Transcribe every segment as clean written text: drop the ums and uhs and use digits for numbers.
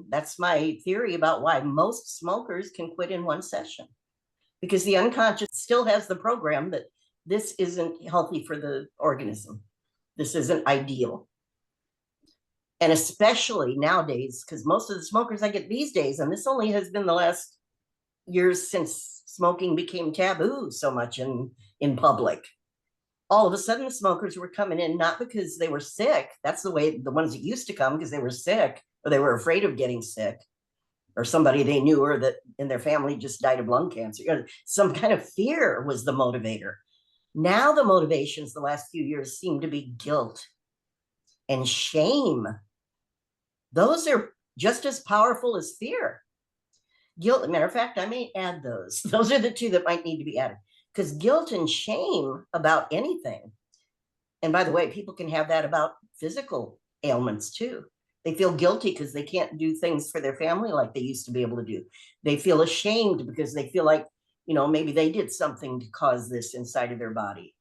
that's my theory about why most smokers can quit in one session, because the unconscious still has the program that this isn't healthy for the organism. This isn't ideal. And especially nowadays, because most of the smokers I get these days, and this only has been the last years since smoking became taboo so much in public. All of a sudden, the smokers were coming in not because they were sick. That's the way the ones that used to come, because they were sick or they were afraid of getting sick, or somebody they knew or that in their family just died of lung cancer. You know, some kind of fear was the motivator. Now the motivations the last few years seem to be guilt and shame. Those are just as powerful as fear. Guilt, as a matter of fact, I may add those. Those are the two that might need to be added, because guilt and shame about anything. And by the way, people can have that about physical ailments too. They feel guilty because they can't do things for their family like they used to be able to do. They feel ashamed because they feel like, you know, maybe they did something to cause this inside of their body.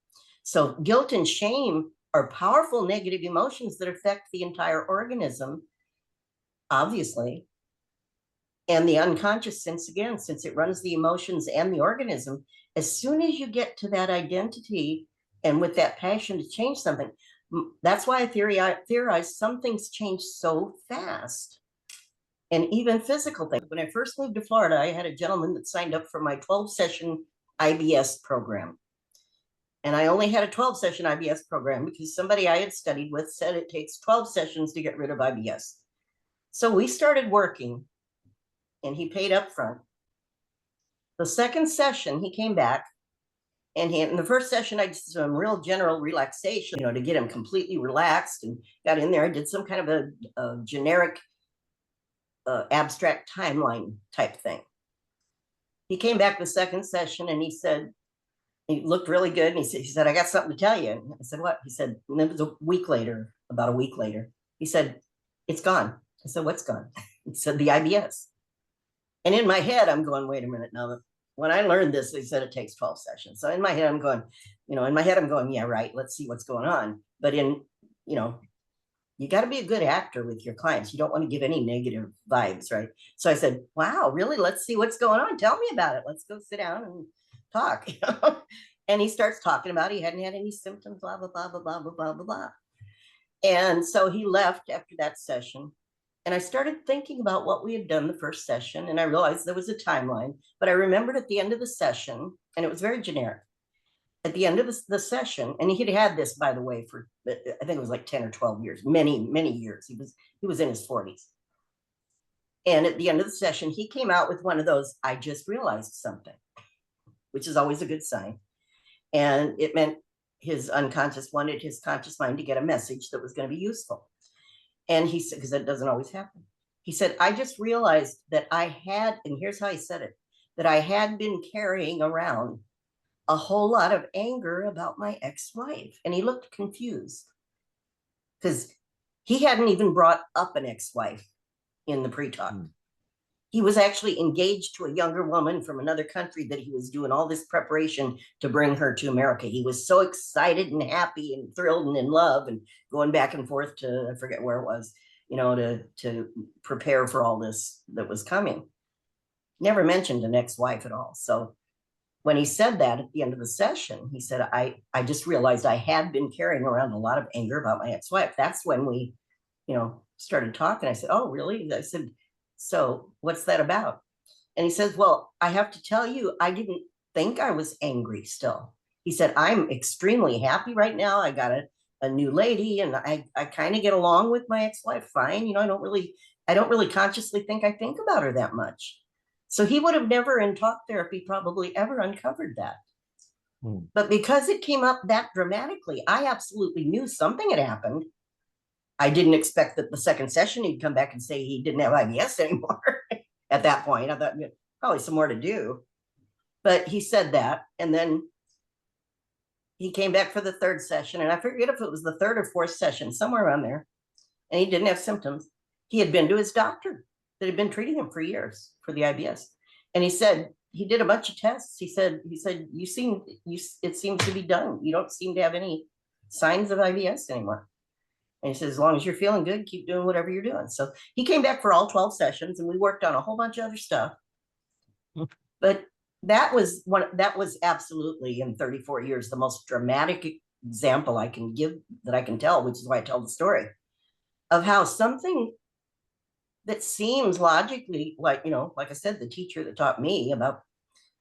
So guilt and shame are powerful negative emotions that affect the entire organism, obviously. And the unconscious, since it runs the emotions and the organism, as soon as you get to that identity and with that passion to change something, that's why I theorize some things change so fast. And even physical things. When I first moved to Florida, I had a gentleman that signed up for my 12-session IBS program. And I only had a 12-session IBS program because somebody I had studied with said it takes 12 sessions to get rid of IBS. So we started working, and he paid up front. The second session, he came back, and in the first session, I did some real general relaxation, you know, to get him completely relaxed, and got in there and did some kind of a generic abstract timeline type thing. He came back the second session, and he said, he looked really good, and he said, I got something to tell you. And I said, what? He said, and it was about a week later, he said, it's gone. I said, what's gone? He said, the IBS. And in my head, I'm going, wait a minute. Now, when I learned this, they said it takes 12 sessions. So in my head, I'm going, yeah, right. Let's see what's going on. But you got to be a good actor with your clients. You don't want to give any negative vibes, right? So I said, wow, really? Let's see what's going on. Tell me about it. Let's go sit down and talk. And he starts talking about he hadn't had any symptoms, blah, blah, blah, blah, blah, blah, blah, blah, blah. And so he left after that session. And I started thinking about what we had done the first session, and I realized there was a timeline, but I remembered at the end of the session, and it was very generic. At the end of the session, and he had this, by the way, for I think it was like 10 or 12 years, many, many years. He was in his 40s. And at the end of the session, he came out with one of those, I just realized something, which is always a good sign. And it meant his unconscious wanted his conscious mind to get a message that was going to be useful. And he said, because that doesn't always happen. He said, I just realized that I had, and here's how he said it, that I had been carrying around a whole lot of anger about my ex-wife. And he looked confused because he hadn't even brought up an ex-wife in the pre-talk. He was actually engaged to a younger woman from another country that he was doing all this preparation to bring her to America. He was so excited and happy and thrilled and in love and going back and forth to, I forget where it was, to prepare for all this that was coming. Never mentioned an ex-wife at all. So when he said that at the end of the session, he said, I just realized I had been carrying around a lot of anger about my ex-wife. That's when we, started talking. I said, oh, really? I said, so what's that about? And he says, well, I have to tell you, I didn't think I was angry still. He said, I'm extremely happy right now. I got a new lady, and I kind of get along with my ex-wife fine. I don't really consciously think about her that much. So he would have never in talk therapy probably ever uncovered that. But because it came up that dramatically, I absolutely knew something had happened. I didn't expect that the second session he'd come back and say he didn't have IBS anymore at that point. I thought probably some more to do. But he said that, and then he came back for the third session, and I forget if it was the third or fourth session, somewhere around there, and he didn't have symptoms. He had been to his doctor that had been treating him for years for the IBS. And he said, he did a bunch of tests. He said, it seems to be done. You don't seem to have any signs of IBS anymore. And he says, as long as you're feeling good, keep doing whatever you're doing. So he came back for all 12 sessions and we worked on a whole bunch of other stuff. But that was absolutely, in 34 years, the most dramatic example I can give, that I can tell, which is why I tell the story of how something that seems logically like, like I said, the teacher that taught me about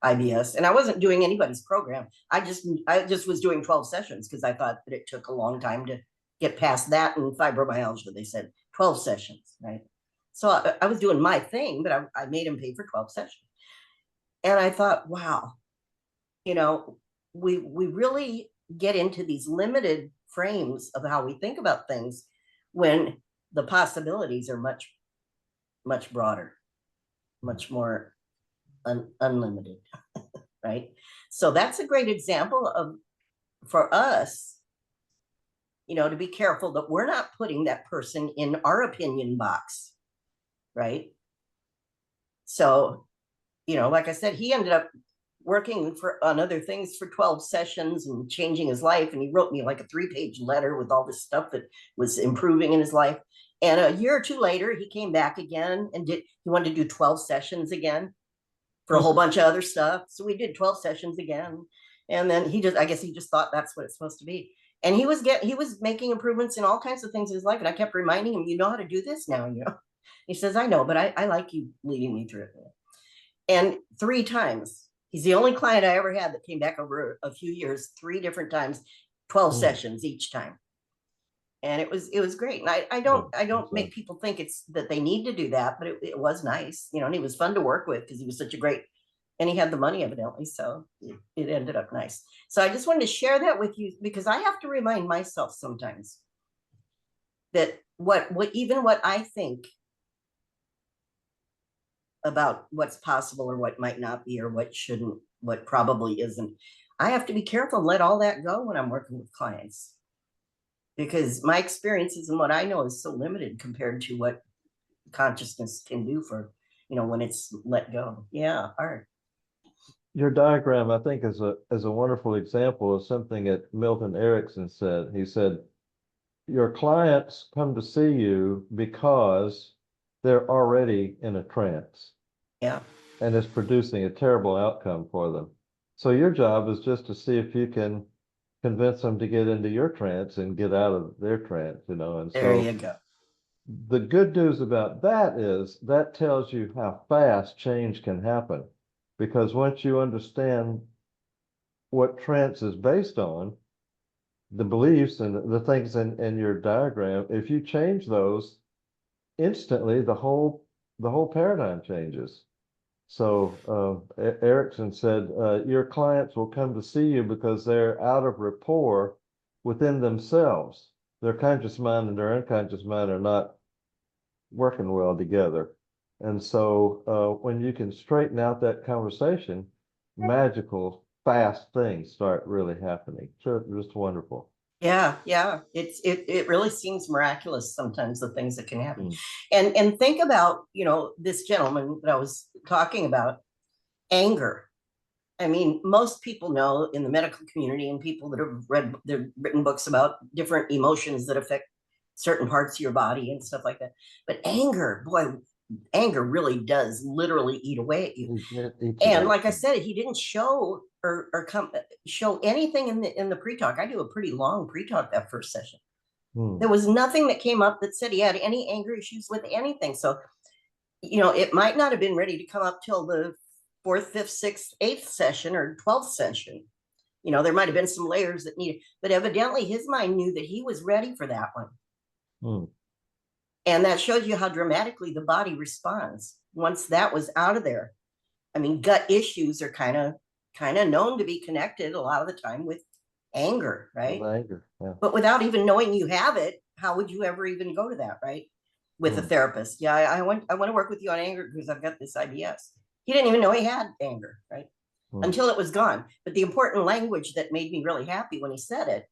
IBS, and I wasn't doing anybody's program. I just was doing 12 sessions because I thought that it took a long time to get past that. And fibromyalgia, they said 12 sessions, right? So I was doing my thing, but I made him pay for 12 sessions. And I thought, wow, we really get into these limited frames of how we think about things when the possibilities are much, much broader, much more unlimited, right? So that's a great example of, for us, to be careful that we're not putting that person in our opinion box, right? So, like I said, he ended up working on other things for 12 sessions and changing his life. And he wrote me like a 3-page letter with all this stuff that was improving in his life. And a year or two later, he came back again and he wanted to do 12 sessions again for a whole bunch of other stuff. So we did 12 sessions again. And then I guess he just thought that's what it's supposed to be. And he was making improvements in all kinds of things in his life. And I kept reminding him, you know how to do this now, He says, I know, but I like you leading me through it. And 3 times, he's the only client I ever had that came back over a few years, 3 different times, 12 sessions each time. And it was great. And I don't make people think it's that they need to do that, but it was nice, and he was fun to work with because he was such a great, and he had the money evidently. So it ended up nice. So I just wanted to share that with you because I have to remind myself sometimes that what I think about what's possible or what might not be or what shouldn't, what probably isn't, I have to be careful and let all that go when I'm working with clients, because my experiences and what I know is so limited compared to what consciousness can do for, when it's let go. Yeah, hard. Your diagram, I think, is a wonderful example of something that Milton Erickson said. He said, your clients come to see you because they're already in a trance. Yeah. And it's producing a terrible outcome for them. So your job is just to see if you can convince them to get into your trance and get out of their trance, And there you go. The good news about that is that tells you how fast change can happen. Because once you understand what trance is based on, the beliefs and the things in your diagram, if you change those, instantly the whole paradigm changes. So Erickson said, your clients will come to see you because they're out of rapport within themselves. Their conscious mind and their unconscious mind are not working well together. And so when you can straighten out that conversation, magical, fast things start really happening. So just wonderful. Yeah, yeah. It really seems miraculous sometimes, the things that can happen. And think about, this gentleman that I was talking about, anger. I mean, most people know in the medical community and people that have written books about different emotions that affect certain parts of your body and stuff like that. But anger, boy, anger really does literally eat away at you. And like I said, he didn't show show anything in the pre-talk. I do a pretty long pre-talk that first session. There was nothing that came up that said he had any anger issues with anything. So, it might not have been ready to come up till the 4th, 5th, 6th, 8th session or 12th session. There might have been some layers that needed, but evidently his mind knew that he was ready for that one. And that shows you how dramatically the body responds once that was out of there. I mean, gut issues are kind of known to be connected a lot of the time with anger, right? With anger, yeah. But without even knowing you have it, how would you ever even go to that, right? With a therapist. Yeah, I want to work with you on anger because I've got this IBS. He didn't even know he had anger, right? Until it was gone. But the important language that made me really happy when he said it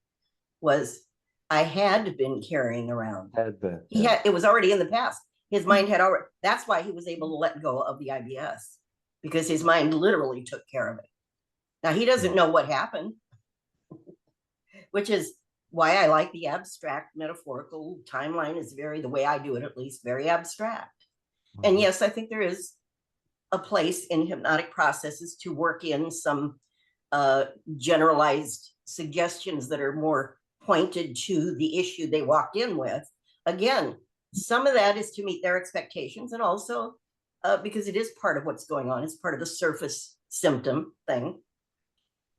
was, I had been carrying around. It was already in the past. His mind had already, that's why he was able to let go of the IBS, because his mind literally took care of it. Now he doesn't know what happened, which is why I like the abstract metaphorical timeline is the way I do it, at least, very abstract. And yes, I think there is a place in hypnotic processes to work in some generalized suggestions that are more pointed to the issue they walked in with. Again, some of that is to meet their expectations, and also because it is part of what's going on. It's part of the surface symptom thing.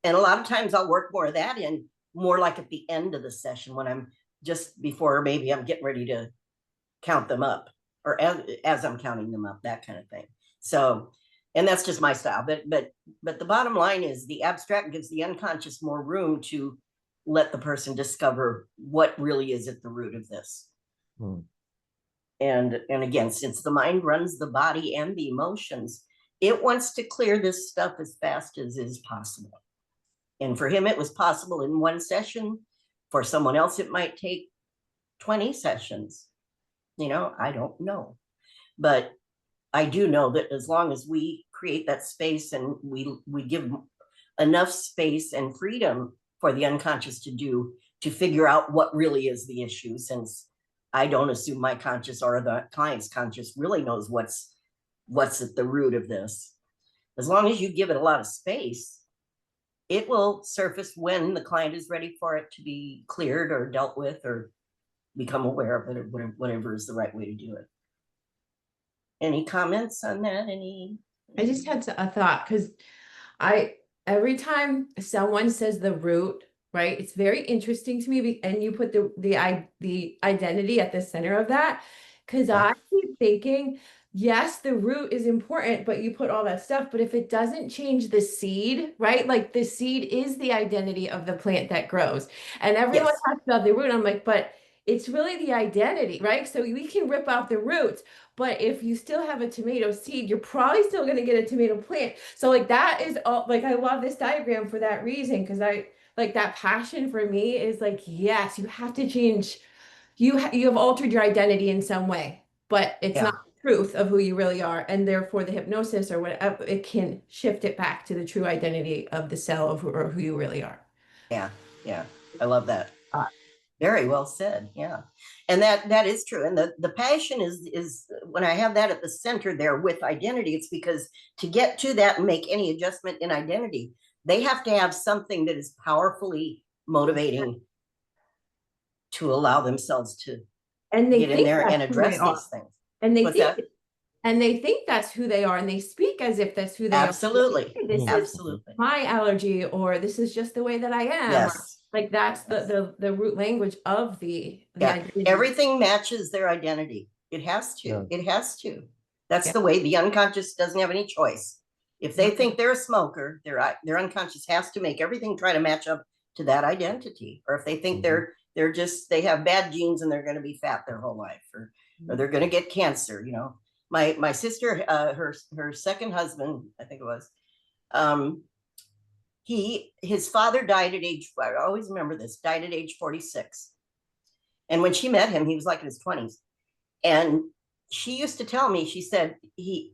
And a lot of times I'll work more of that in, more like at the end of the session, when I'm just before maybe I'm getting ready to count them up, or as I'm counting them up, that kind of thing. So, and that's just my style. But the bottom line is, the abstract gives the unconscious more room to let the person discover what really is at the root of this. And again, since the mind runs the body and the emotions, it wants to clear this stuff as fast as is possible. And for him, it was possible in one session. For someone else, it might take 20 sessions. I don't know. But I do know that as long as we create that space, and we give enough space and freedom for the unconscious to figure out what really is the issue, since I don't assume my conscious or the client's conscious really knows what's at the root of this. As long as you give it a lot of space, it will surface when the client is ready for it to be cleared or dealt with, or become aware of it, or whatever is the right way to do it. Any comments on that? I just had a thought, because every time someone says the root, right, it's very interesting to me, and you put the identity at the center of that, because I keep thinking, yes, the root is important, but you put all that stuff, but if it doesn't change the seed, right, like the seed is the identity of the plant that grows, and everyone talks about the root. I'm like, but it's really the identity, right? So we can rip out the roots, but if you still have a tomato seed, you're probably still going to get a tomato plant. So like that is all, like, I love this diagram for that reason, because I like that passion for me is like, yes, you have to change. You have altered your identity in some way, but it's not the truth of who you really are, and therefore the hypnosis or whatever, it can shift it back to the true identity of the cell of who you really are. Yeah, I love that. Very well said. Yeah. And that is true. And the passion is when I have that at the center there with identity, it's because to get to that and make any adjustment in identity, they have to have something that is powerfully motivating to allow themselves to get in there and address these things. And they think that's who they are, and they speak as if that's who they are. Absolutely. This Absolutely. is my allergy, or this is just the way that I am. Yes. Like that's the root language of the identity. Everything matches their identity. It has to. Yeah. It has to. That's the way. The unconscious doesn't have any choice. If they think they're a smoker, their unconscious has to make everything try to match up to that identity. Or if they think they have bad genes and they're going to be fat their whole life, or they're going to get cancer. My sister, her second husband, I think it was, his father died at age, I always remember this, died at age 46. And when she met him, he was like in his 20s. And she used to tell me, she said he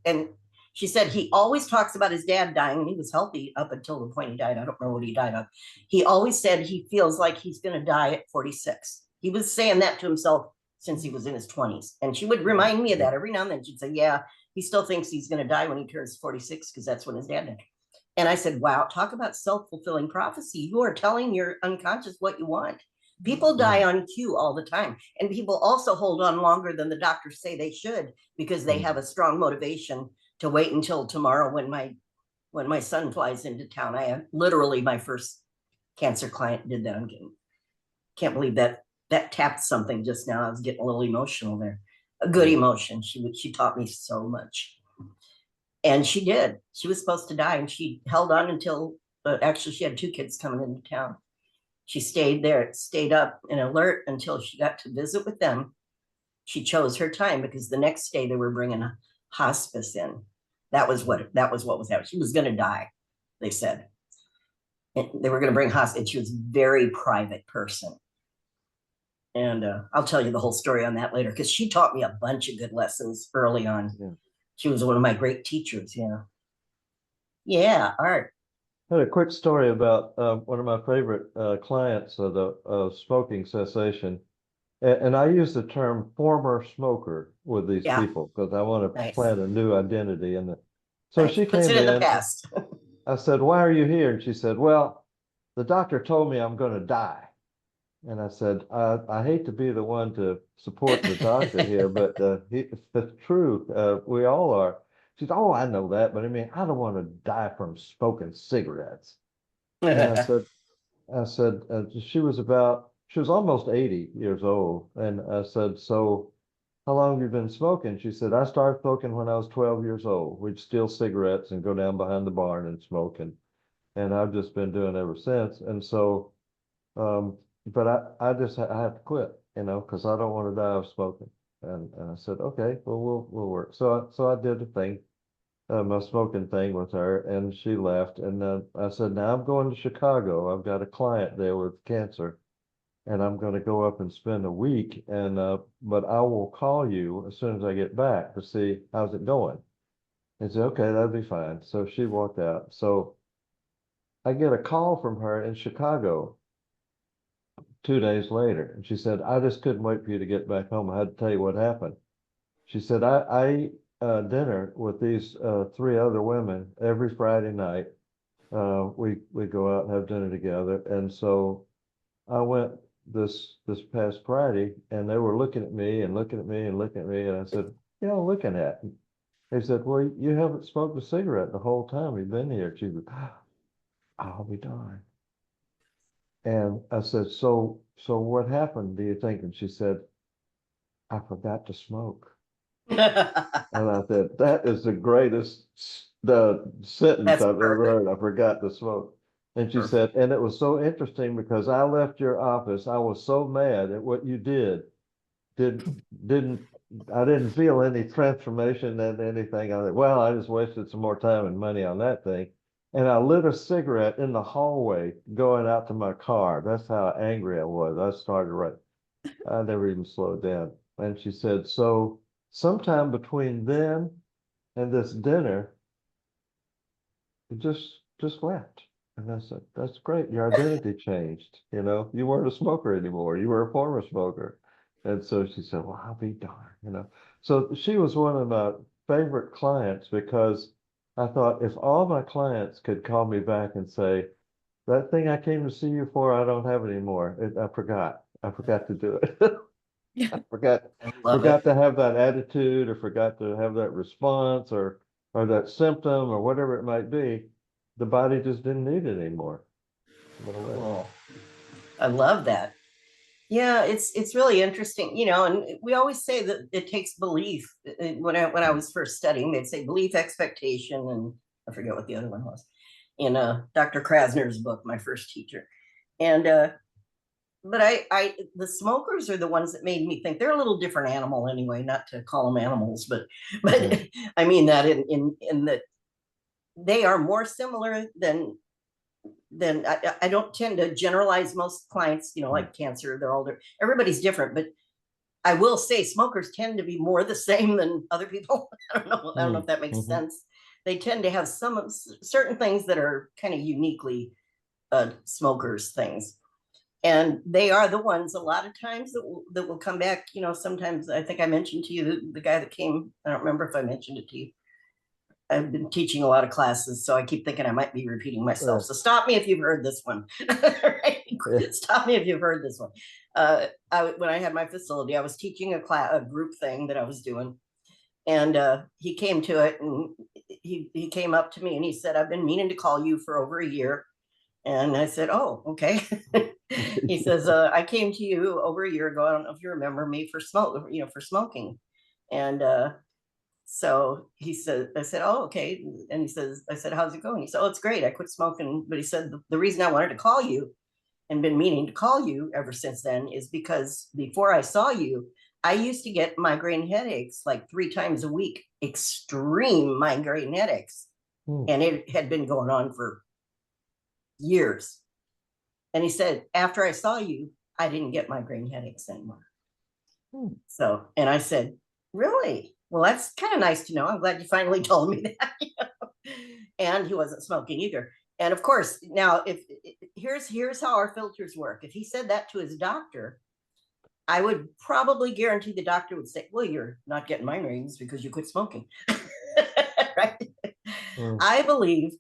always talks about his dad dying, and he was healthy up until the point he died. I don't remember what he died of. He always said he feels like he's going to die at 46. He was saying that to himself since he was in his 20s. And she would remind me of that every now and then. She'd say, yeah, he still thinks he's going to die when he turns 46, because that's when his dad died. And I said, wow, talk about self-fulfilling prophecy. You are telling your unconscious what you want. People die on cue all the time. And people also hold on longer than the doctors say they should, because they have a strong motivation to wait until tomorrow when my son flies into town. I had literally my first cancer client did that. Can't believe that tapped something just now. I was getting a little emotional there. A good emotion. She taught me so much. And she did. She was supposed to die, and she held on until, actually she had 2 kids coming into town. She stayed up and alert until she got to visit with them. She chose her time because the next day they were bringing a hospice in. That was what was happening. She was going to die, they said. And they were going to bring hospice. And she was a very private person. And I'll tell you the whole story on that later, because she taught me a bunch of good lessons early on. Yeah. She was one of my great teachers. Yeah. All right. had a quick story about one of my favorite clients of the smoking cessation. And I use the term former smoker with these Yeah, people because I want to nice, plant a new identity in it. So nice. she Puts came it in the in. past. I said, "Why are you here?" And she said, "Well, the doctor told me I'm going to die." And I said, I hate to be the one to support the doctor here, but it's true. We all are. She said, "Oh, I know that, but I mean, I don't want to die from smoking cigarettes." And she was almost 80 years old. And I said, "So how long have you been smoking?" She said, "I started smoking when I was 12 years old. We'd steal cigarettes and go down behind the barn and smoke. And I've just been doing it ever since." And so, but I have to quit, because I don't want to die of smoking. And I said, "Okay, well, we'll work." So I did the thing, my smoking thing with her, and she left. And I said, "Now I'm going to Chicago. I've got a client there with cancer, and I'm going to go up and spend a week. But I will call you as soon as I get back to see how's it going." And said, "Okay, that'll be fine." So she walked out. So I get a call from her in Chicago 2 days later, and she said, "I just couldn't wait for you to get back home. I had to tell you what happened." She said, I eat dinner with these three other women every Friday night. We go out and have dinner together. And so I went this past Friday, and they were looking at me and looking at me and looking at me. And I said, looking at me. They said, "Well, you haven't smoked a cigarette the whole time you've been here." She said, "I'll be darned." And I said, so what happened, do you think?" And she said, "I forgot to smoke." And I said, "That is the greatest the sentence That's I've ever perfect. heard. I forgot to smoke." And she Perfect. said, "And it was so interesting because I left your office. I was so mad at what you did. Did didn't I didn't feel any transformation and anything." I said, "Well, I just wasted some more time and money on that thing." And I lit a cigarette in the hallway going out to my car. That's how angry I was. I started right. I never even slowed down. And she said, "So sometime between then and this dinner, it just left." And I said, "That's great. Your identity changed. You weren't a smoker anymore. You were a former smoker." And so she said, "Well, I'll be darned. So she was one of my favorite clients because I thought if all my clients could call me back and say, "That thing I came to see you for, I don't have anymore. I forgot. I forgot to do it." I forgot I love it. forgot to have that attitude, or forgot to have that response, or that symptom, or whatever it might be. The body just didn't need it anymore. Went away. Cool. I love that. Yeah, it's really interesting, and we always say that it takes belief. When I Mm. was first studying, they'd say belief, expectation, and I forget what the other one was in Dr. Krasner's book, my first teacher. And but the smokers are the ones that made me think they're a little different animal anyway, not to call them animals, but Mm. I mean that in that they are more similar than I don't tend to generalize most clients, Mm. like cancer, they're older. Everybody's different, but I will say smokers tend to be more the same than other people. I don't know. I don't know Mm. if that makes Mhm. sense. They tend to have some certain things that are kind of uniquely smokers things. And they are the ones a lot of times that will come back. Sometimes I think I mentioned to you the guy that came. I don't remember if I mentioned it to you. I've been teaching a lot of classes, so I keep thinking I might be repeating Yeah. myself. So stop me if you've heard this one. Right? Yeah. Stop me if you've heard this one. When I had my facility, I was teaching a group thing that I was doing, and he came to it, and he came up to me and he said, "I've been meaning to call you for over a year." And I said, "Oh, okay." He says, "I came to you over a year ago. I don't know if you remember me for smoking." And so he said, I said, "Oh, okay." And he says, I said, "How's it going?" He said, "Oh, it's great. I quit smoking." But he said, the reason I wanted to call you and been meaning to call you ever since then is because before I saw you, I used to get migraine headaches like 3 times a week, extreme migraine headaches. Mm. And it had been going on for years. And he said, after I saw you, I didn't get migraine headaches anymore. Mm. So, and I said, "Really? Well, that's kind of nice to know. I'm glad you finally told me that." And he wasn't smoking either. And of course, now if here's how our filters work. If he said that to his doctor, I would probably guarantee the doctor would say, well, you're not getting migraines because you quit smoking. Right? I believe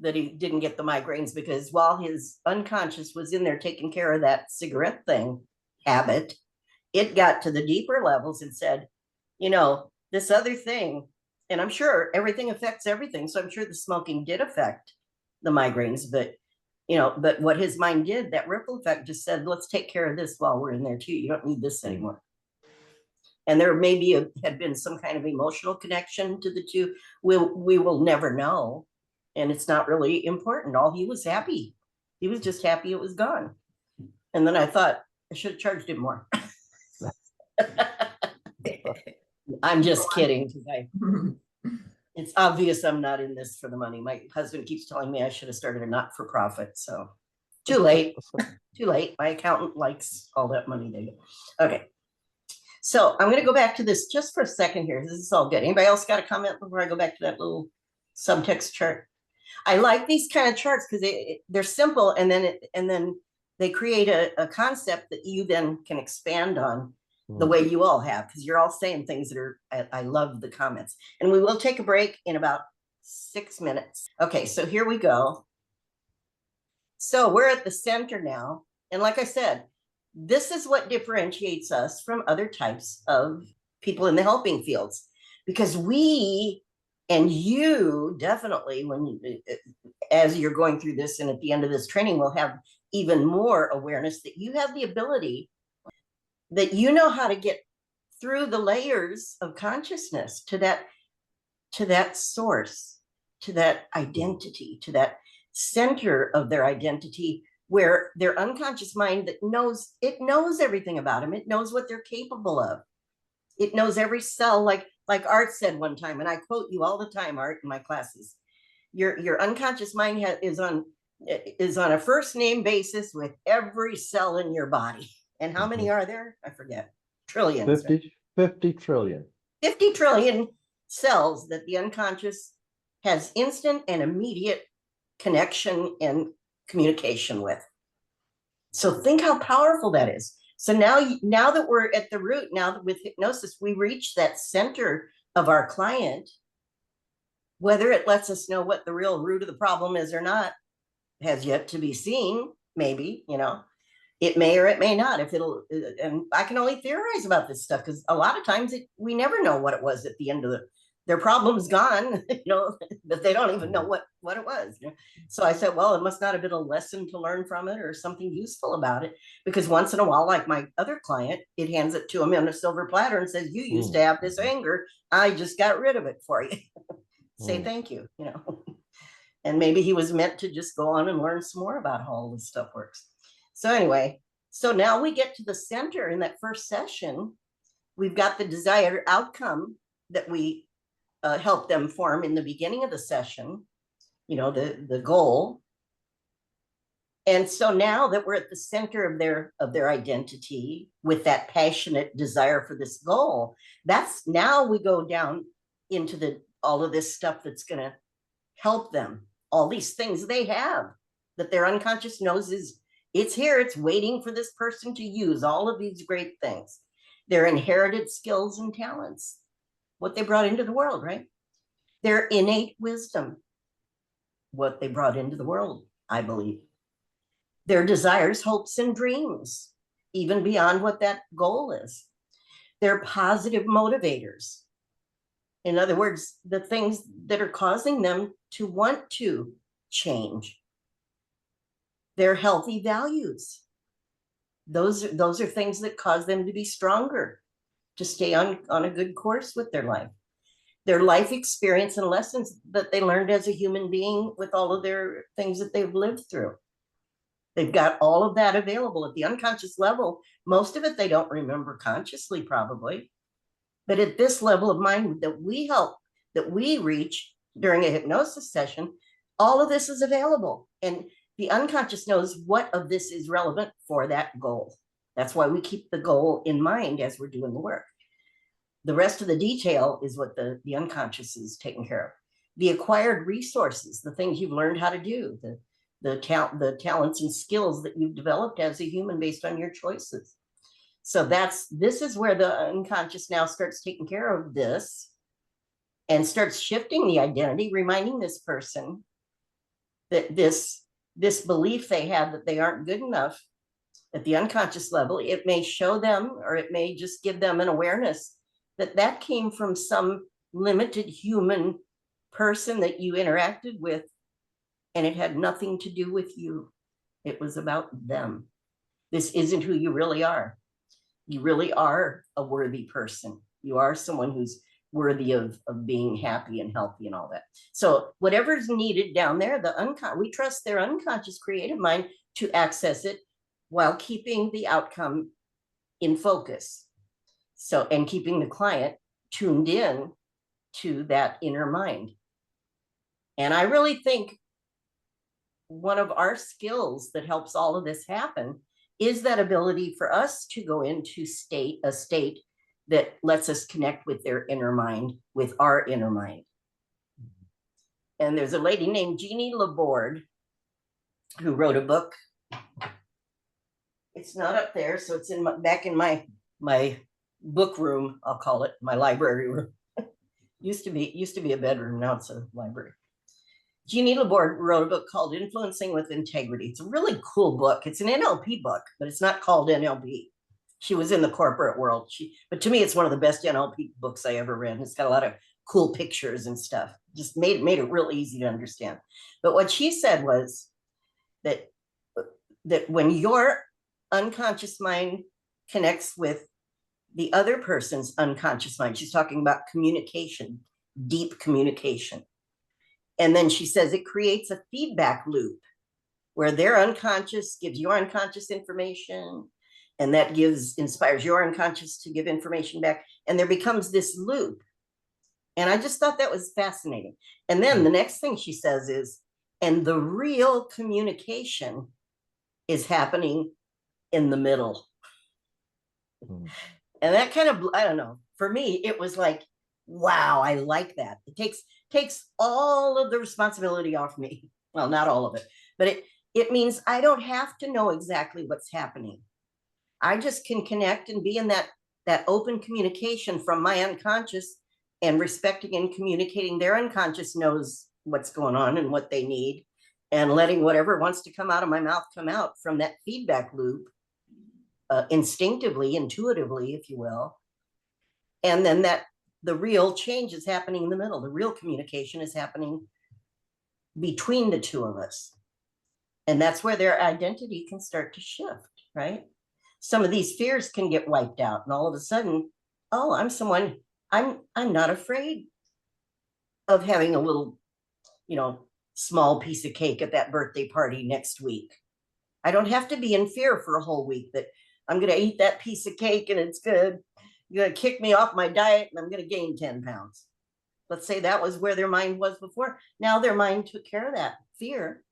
that he didn't get the migraines because while his unconscious was in there taking care of that cigarette thing habit, it got to the deeper levels and said, this other thing, and I'm sure everything affects everything. So I'm sure the smoking did affect the migraines, but what his mind did, that ripple effect just said, let's take care of this while we're in there too. You don't need this anymore. And there maybe had been some kind of emotional connection to the two. We will never know. And it's not really important. All he was happy. He was just happy it was gone. And then I thought I should have charged him more. I'm just kidding. It's obvious I'm not in this for the money. My husband keeps telling me I should have started a not-for-profit. So too late. Too late. My accountant likes all that money they get. Okay. So I'm going to go back to this just for a second here. This is all good. Anybody else got a comment before I go back to that little subtext chart? I like these kind of charts because they're simple, and then they create a concept that you then can expand on the way you all have, because you're all saying things that are, I love the comments. And we will take a break in about 6 minutes. Okay, so here we go. So we're at the center now. And like I said, this is what differentiates us from other types of people in the helping fields, because we and you definitely, as you're going through this and at the end of this training, will have even more awareness that you have the ability, that you know how to get through the layers of consciousness to that source, to that identity, to that center of their identity, where their unconscious mind that knows everything about them. It knows what they're capable of. It knows every cell, like Art said one time, and I quote you all the time, Art, in my classes. Your unconscious mind is on a first name basis with every cell in your body. And how many are there? I forget. Trillions. 50 trillion. 50 trillion cells that the unconscious has instant and immediate connection and communication with. So think how powerful that is. So now that we're at the root, now that with hypnosis, we reach that center of our client, whether it lets us know what the real root of the problem is or not, has yet to be seen. Maybe, it may or it may not. And I can only theorize about this stuff because a lot of times we never know what it was at the end of their problem's gone, but they don't even know what it was. So I said, well, it must not have been a lesson to learn from it or something useful about it, because once in a while, like my other client, it hands it to him on a silver platter and says, you used to have this anger. I just got rid of it for you. Say thank you, And maybe he was meant to just go on and learn some more about how all this stuff works. So anyway, so now we get to the center in that first session. We've got the desired outcome that we help them form in the beginning of the session, the goal. And so now that we're at the center of their identity with that passionate desire for this goal, now we go down into all of this stuff that's going to help them. All these things they have that their unconscious knows it's here. It's waiting for this person to use all of these great things, their inherited skills and talents, what they brought into the world, right? Their innate wisdom, what they brought into the world, I believe. Their desires, hopes, and dreams, even beyond what that goal is. Their positive motivators. In other words, the things that are causing them to want to change. Their healthy values. Those are things that cause them to be stronger, to stay on a good course with their life. Their life experience and lessons that they learned as a human being with all of their things that they've lived through. They've got all of that available at the unconscious level. Most of it they don't remember consciously, probably. But at this level of mind that we help, that we reach during a hypnosis session, all of this is available. And the unconscious knows what of this is relevant for that goal. That's why we keep the goal in mind as we're doing the work. The rest of the detail is what the unconscious is taking care of. the acquired resources, the things you've learned how to do, the talents and skills that you've developed as a human based on your choices. So this is where the unconscious now starts taking care of this and starts shifting the identity, reminding this person that this belief they have that they aren't good enough at the unconscious level, it may show them, or it may just give them an awareness that that came from some limited human person that you interacted with, and it had nothing to do with you. It was about them. This isn't who you really are. You really are a worthy person. You are someone who's worthy of being happy and healthy and all that. So whatever's needed down there, we trust their unconscious creative mind to access it while keeping the outcome in focus. So, and keeping the client tuned in to that inner mind. And I really think one of our skills that helps all of this happen is that ability for us to go into a state that lets us connect with their inner mind, with our inner mind. And there's a lady named Jeannie Laborde who wrote a book. It's not up there, so it's back in my book room, I'll call it, my library room. used to be a bedroom, now it's a library. Jeannie Laborde wrote a book called Influencing with Integrity. It's a really cool book. It's an NLP book, but it's not called NLP. She was in the corporate world. But to me, it's one of the best NLP books I ever read. It's got a lot of cool pictures and stuff. Just made it real easy to understand. But what she said was that when your unconscious mind connects with the other person's unconscious mind, she's talking about communication, deep communication. And then she says it creates a feedback loop where their unconscious gives your unconscious information, and that inspires your unconscious to give information back. And there becomes this loop. And I just thought that was fascinating. And then the next thing she says is, and the real communication is happening in the middle. And that kind of, I don't know, for me, it was like, wow, I like that. It takes all of the responsibility off me. Well, not all of it, but it means I don't have to know exactly what's happening. I just can connect and be in that open communication from my unconscious, and respecting and communicating their unconscious knows what's going on and what they need, and letting whatever wants to come out of my mouth come out from that feedback loop, instinctively, intuitively, if you will. And then the real change is happening in the middle. The real communication is happening between the two of us. And that's where their identity can start to shift, right? Some of these fears can get wiped out, and all of a sudden, oh, I'm not afraid of having a little, small piece of cake at that birthday party next week. I don't have to be in fear for a whole week that I'm going to eat that piece of cake and it's good. You're going to kick me off my diet and I'm going to gain 10 pounds. Let's say that was where their mind was before. Now their mind took care of that fear.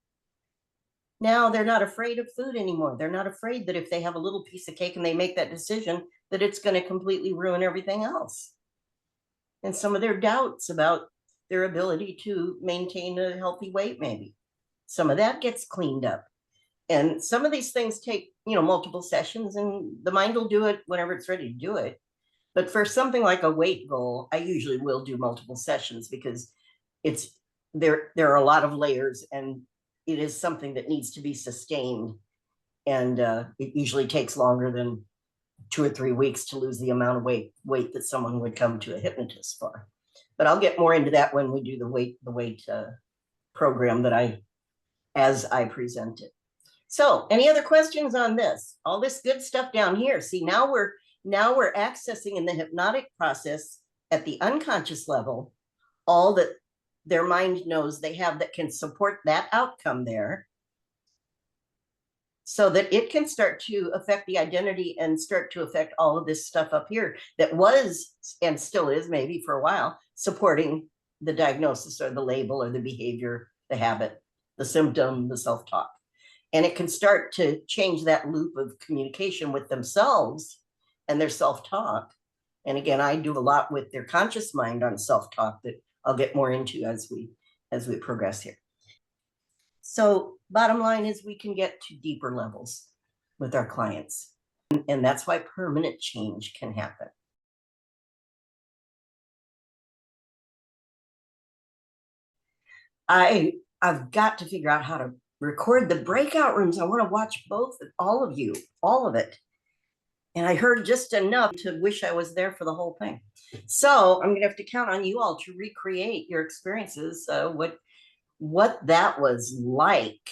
Now they're not afraid of food anymore. They're not afraid that if they have a little piece of cake and they make that decision, that it's going to completely ruin everything else. And some of their doubts about their ability to maintain a healthy weight, maybe. Some of that gets cleaned up. And some of these things take, multiple sessions, and the mind will do it whenever it's ready to do it. But for something like a weight goal, I usually will do multiple sessions because there are a lot of layers, and it is something that needs to be sustained. And it usually takes longer than 2 or 3 weeks to lose the amount of weight that someone would come to a hypnotist for. But I'll get more into that when we do the weight program as I present it. So any other questions on this? All this good stuff down here. See, now we're accessing in the hypnotic process at the unconscious level all that their mind knows they have that can support that outcome there, so that it can start to affect the identity and start to affect all of this stuff up here that was, and still is maybe for a while, supporting the diagnosis or the label or the behavior, the habit, the symptom, the self-talk. And it can start to change that loop of communication with themselves and their self-talk. And again, I do a lot with their conscious mind on self-talk, that I'll get more into as we progress here. So bottom line is we can get to deeper levels with our clients. And that's why permanent change can happen. I've got to figure out how to record the breakout rooms. I want to watch all of you, all of it. And I heard just enough to wish I was there for the whole thing. So I'm going to have to count on you all to recreate your experiences, what that was like,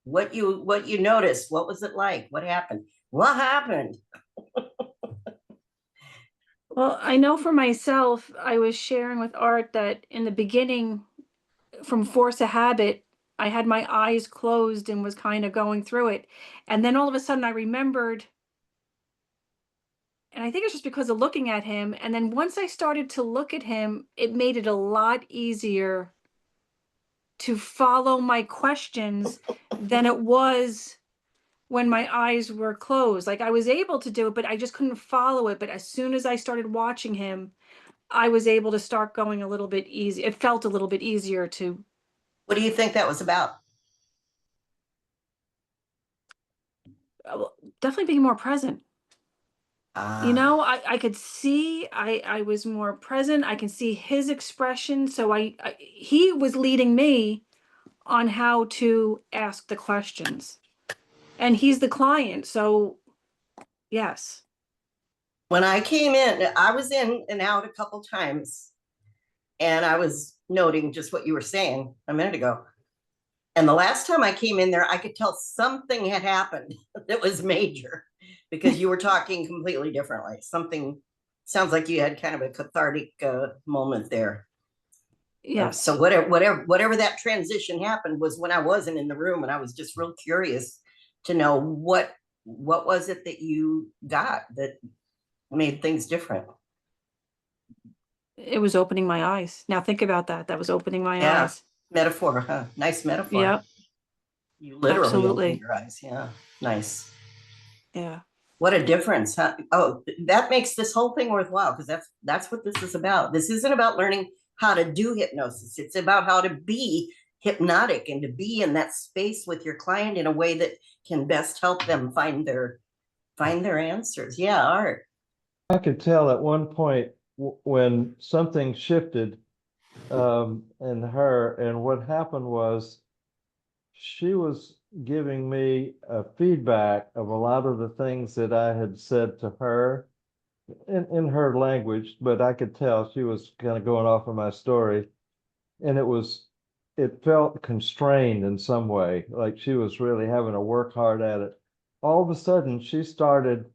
what you noticed, what was it like, what happened? Well, I know for myself, I was sharing with Art that in the beginning, from force of habit, I had my eyes closed and was kind of going through it. And then all of a sudden I remembered, and I think it's just because of looking at him. And then once I started to look at him, it made it a lot easier to follow my questions than it was when my eyes were closed. Like I was able to do it, but I just couldn't follow it. But as soon as I started watching him, I was able to start going a little bit easy. It felt a little bit easier to. What do you think that was about? Definitely being more present. You Ah, know, I could see, I was more present. I can see his expression. So he was leading me on how to ask the questions. And he's the client. So yes. when I came in, I was in and out a couple times, and I was noting just what you were saying a minute ago. And the last time I came in there, I could tell something had happened that was major because you were talking completely differently. Something sounds like you had kind of a cathartic moment there. Yes. So whatever that transition happened was when I wasn't in the room, and I was just real curious to know what was it that you got that made things different. It was opening my eyes. Now think about that. That was opening my Yeah. eyes. Metaphor, huh? Nice metaphor. Yep. You literally Absolutely. opened your eyes. Yeah. Nice. Yeah. What a difference, huh? Oh, that makes this whole thing worthwhile, because that's what this is about. This isn't about learning how to do hypnosis. It's about how to be hypnotic and to be in that space with your client in a way that can best help them find their answers. Yeah, Art. I could tell at one point when something shifted in her, and what happened was she was giving me a feedback of a lot of the things that I had said to her in her language, but I could tell she was kind of going off of my story, and it felt constrained in some way, like she was really having to work hard at it. All of a sudden, she started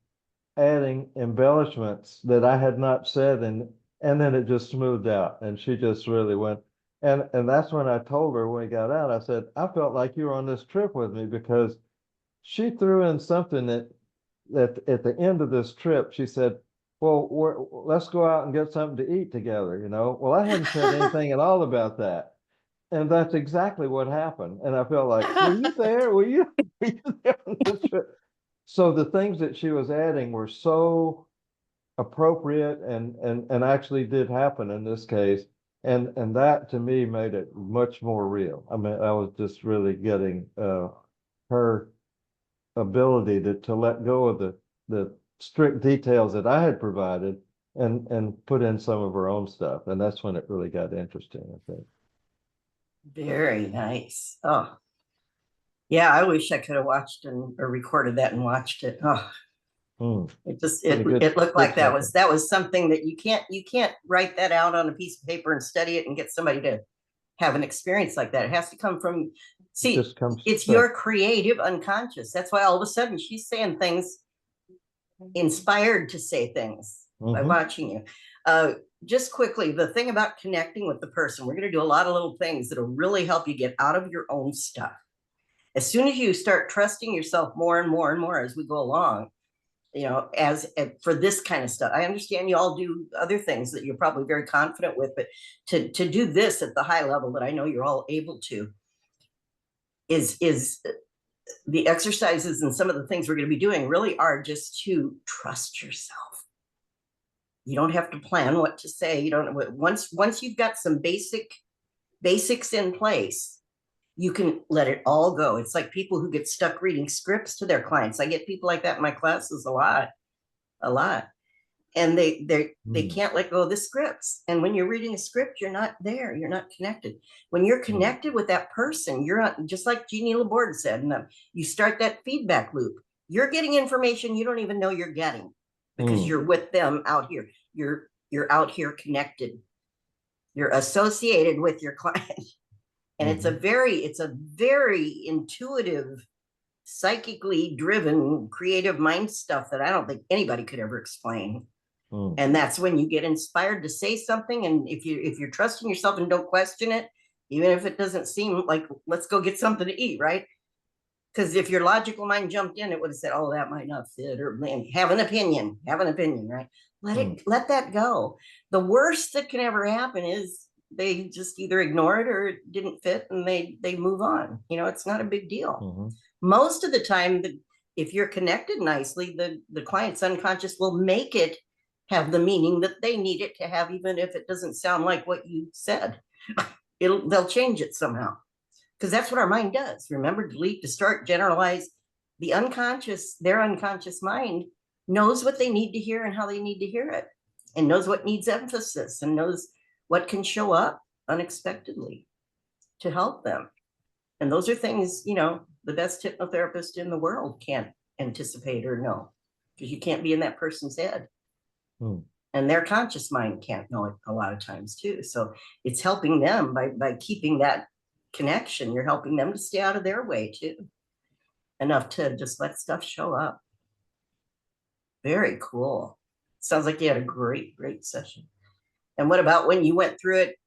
adding embellishments that I had not said, and then it just smoothed out, and she just really went. And that's when I told her when we got out, I said, I felt like you were on this trip with me, because she threw in something that at the end of this trip, she said, well, let's go out and get something to eat together, you know? Well, I hadn't said anything at all about that. And that's exactly what happened. And I felt like, were you there? Were you there on this trip? So the things that she was adding were so appropriate and actually did happen in this case. And that to me made it much more real. I mean, I was just really getting her ability to let go of the strict details that I had provided and put in some of her own stuff. And that's when it really got interesting, I think. Very nice. Oh, yeah. I wish I could have watched or recorded that and watched it. Oh, it looked like that was something that you can't write that out on a piece of paper and study it and get somebody to have an experience like that. It has to come from, it's your creative unconscious. That's why all of a sudden she's saying things, inspired to say things by watching you. Just quickly, the thing about connecting with the person, we're going to do a lot of little things that'll really help you get out of your own stuff. As soon as you start trusting yourself more and more and more as we go along, you know, for this kind of stuff. I understand you all do other things that you're probably very confident with, but to do this at the high level that I know you're all able to is the exercises, and some of the things we're going to be doing really are just to trust yourself. You don't have to plan what to say. You don't, once you've got some basics in place, you can let it all go. It's like people who get stuck reading scripts to their clients. I get people like that in my classes a lot. And they can't let go of the scripts. And when you're reading a script, you're not there. You're not connected. When you're connected with that person, you're not, just like Jeannie Laborde said, and you start that feedback loop. You're getting information you don't even know you're getting because you're with them out here. You're out here connected. You're associated with your client. And it's a very intuitive, psychically driven, creative mind stuff that I don't think anybody could ever explain. And that's when you get inspired to say something. And if you're trusting yourself and don't question it, even if it doesn't seem like, let's go get something to eat, right? Because if your logical mind jumped in, it would have said, oh, that might not fit, or man, have an opinion, right? Let that go. The worst that can ever happen is they just either ignore it or it didn't fit and they move on. You know, it's not a big deal. Most of the time, if you're connected nicely, the client's unconscious will make it have the meaning that they need it to have, even if it doesn't sound like what you said. They'll change it somehow, because that's what our mind does. Remember, delete, distort, generalize. The unconscious, their unconscious mind knows what they need to hear and how they need to hear it, and knows what needs emphasis, and knows what can show up unexpectedly to help them. And those are things, you know, the best hypnotherapist in the world can't anticipate or know, because you can't be in that person's head. And their conscious mind can't know it a lot of times too. So it's helping them by keeping that connection. You're helping them to stay out of their way too, enough to just let stuff show up. Very cool. Sounds like you had a great session. And what about when you went through it,